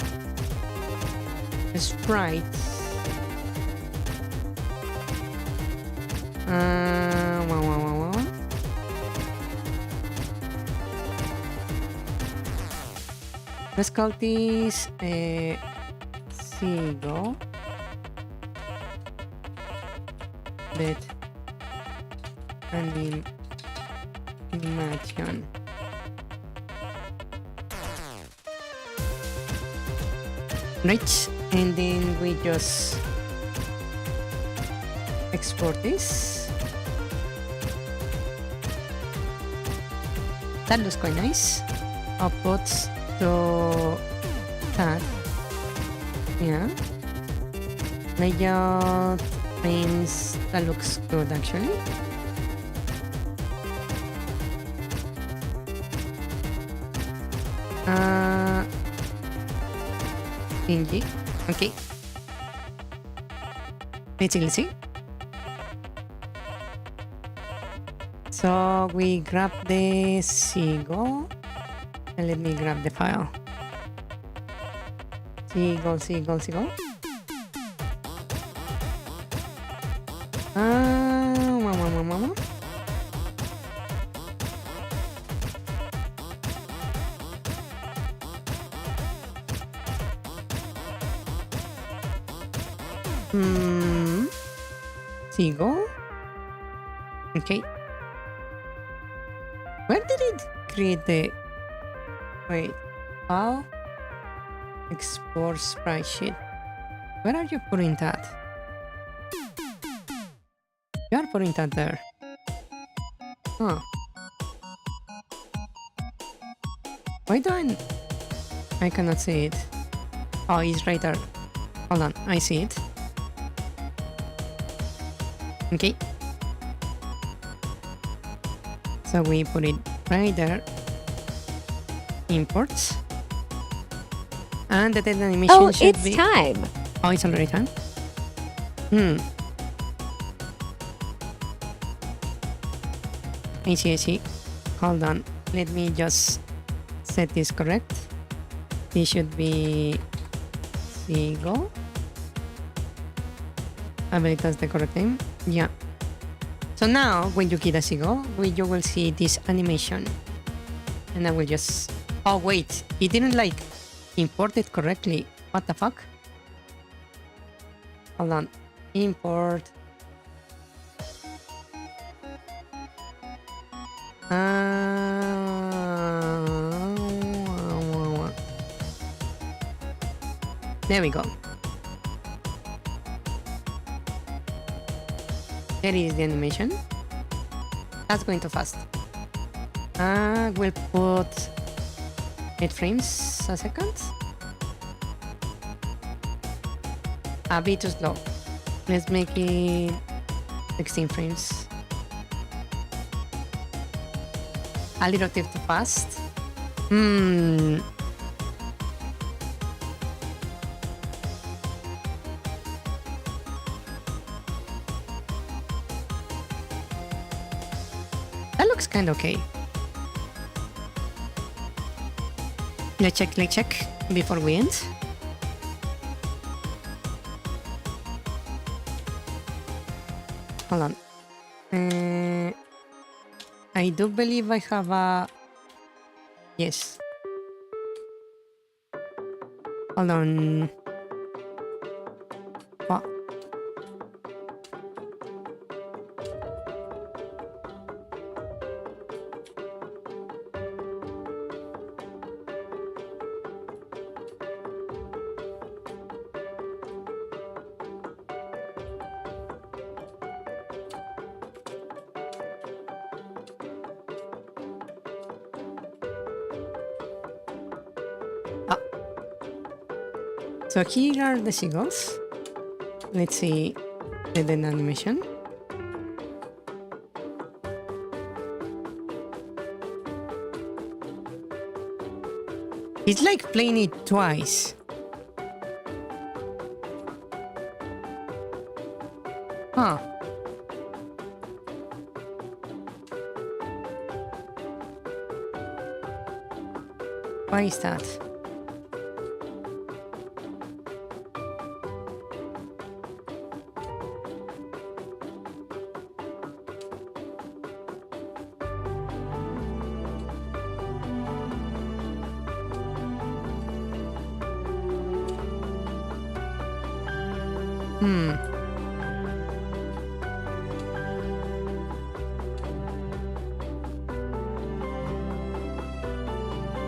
sprite. Let's call this a seagull. With animation. Right, and then we just export this. That looks quite nice. Output to that. Yeah. Layout means that looks good actually. Stingy. Okay. Let's see. So we grab the seagull and let me grab the file. Seagull. Seagull. Okay. Where did it create the... Wait. File. Export sprite sheet. Where are you putting that? You are putting that there. Huh. Why don't I cannot see it? Oh, it's right there. Hold on, I see it. Okay. So we put it right there. Imports. And the dead animation should it's be... time. Oh, it's already time? I see. Hold on. Let me just set this correct. This should be seagull. I believe that's the correct name. Yeah. So now, when you get a seagull, you will see this animation. And I will just... Oh, wait. It didn't, like, import it correctly. What the fuck? Hold on. Import. There we go. There is the animation. That's going too fast. We'll put 8 frames a second. A bit too slow. Let's make it 16 frames. A little bit too fast. That looks kind of okay. Let's check before we end. Hold on. I do believe I have a... Yes. Hold on. What? So here are the seagulls. Let's see the animation. It's like playing it twice. Huh. Why is that?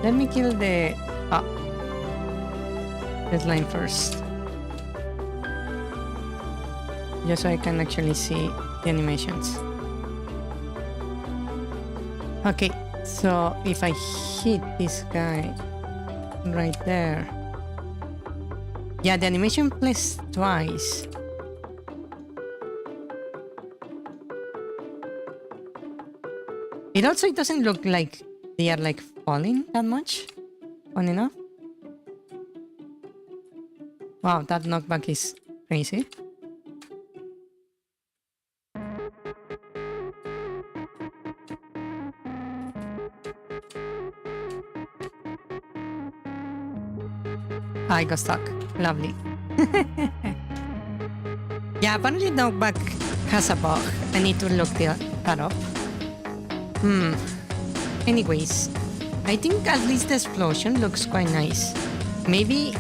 Let me kill the this line first. Just so I can actually see the animations. Okay, so if I hit this guy right there. Yeah, the animation plays twice. It also doesn't look like they are like falling that much. Fun enough. Wow, that knockback is crazy. I got stuck. Lovely. Yeah, apparently knockback has a bug. I need to look that up. Anyways, I think at least the explosion looks quite nice. Maybe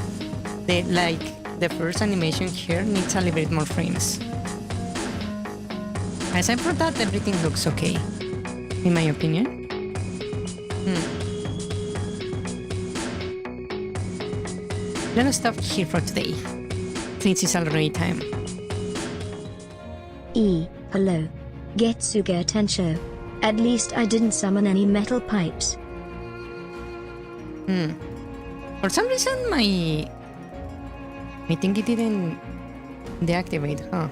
the first animation here needs a little bit more frames. Aside from that, everything looks okay, in my opinion. Let us stop here for today, since it's already time. Hello. Getsuga Tensho. At least I didn't summon any metal pipes. For some reason, I think it didn't deactivate, huh?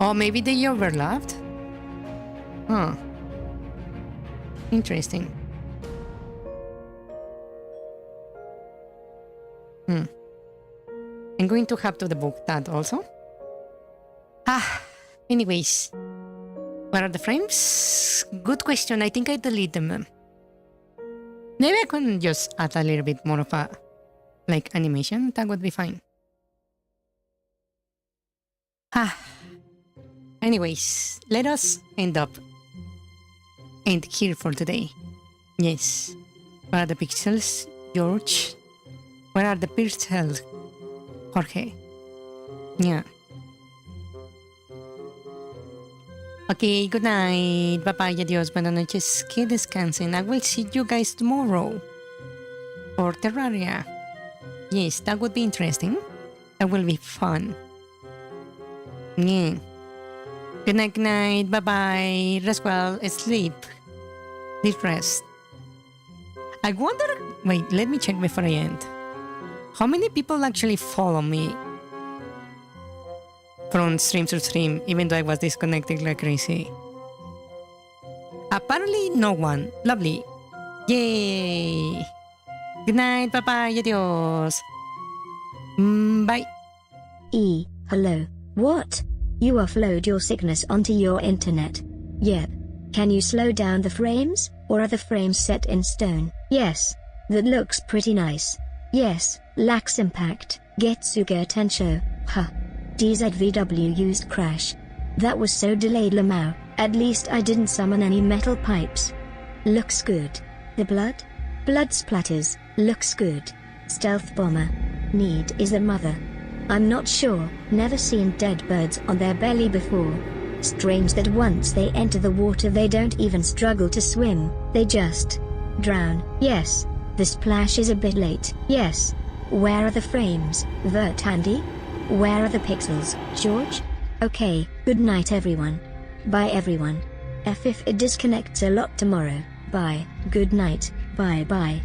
Oh, maybe they overlapped? Huh. Interesting. I'm going to have to debug that also. Anyways. Where are the frames? Good question. I think I delete them. Maybe I can just add a little bit more of a animation. That would be fine. Anyways, let us end here for today. Yes. Where are the pixels, George? Where are the pixels, Jorge? Yeah. Okay, good night. Bye bye, adios, buenas noches. Que descansen. I will see you guys tomorrow. or Terraria. Yes, that would be interesting. That will be fun. Yeah. Good night, good night. Bye-bye. Rest well. Sleep. Deep rest. I wonder... Wait, let me check before I end. How many people actually follow me from stream to stream, even though I was disconnected like crazy? Apparently no one. Lovely. Yay. Good night. Bye-bye. Adios. Bye. Hello. What? You offload your sickness onto your internet. Yep. Can you slow down the frames, or are the frames set in stone? Yes. That looks pretty nice. Yes. Lacks impact. Getsuga Tensho. Huh. DZVW used crash. That was so delayed, Lamau. At least I didn't summon any metal pipes. Looks good. The blood? Blood splatters. Looks good. Stealth bomber. Need is the mother. I'm not sure. Never seen dead birds on their belly before. Strange that once they enter the water they don't even struggle to swim. They just drown. Yes. The splash is a bit late. Yes. Where are the frames, Verthandy? Where are the pixels, George? Okay, good night everyone. Bye everyone. If it disconnects a lot tomorrow, bye, good night, bye bye.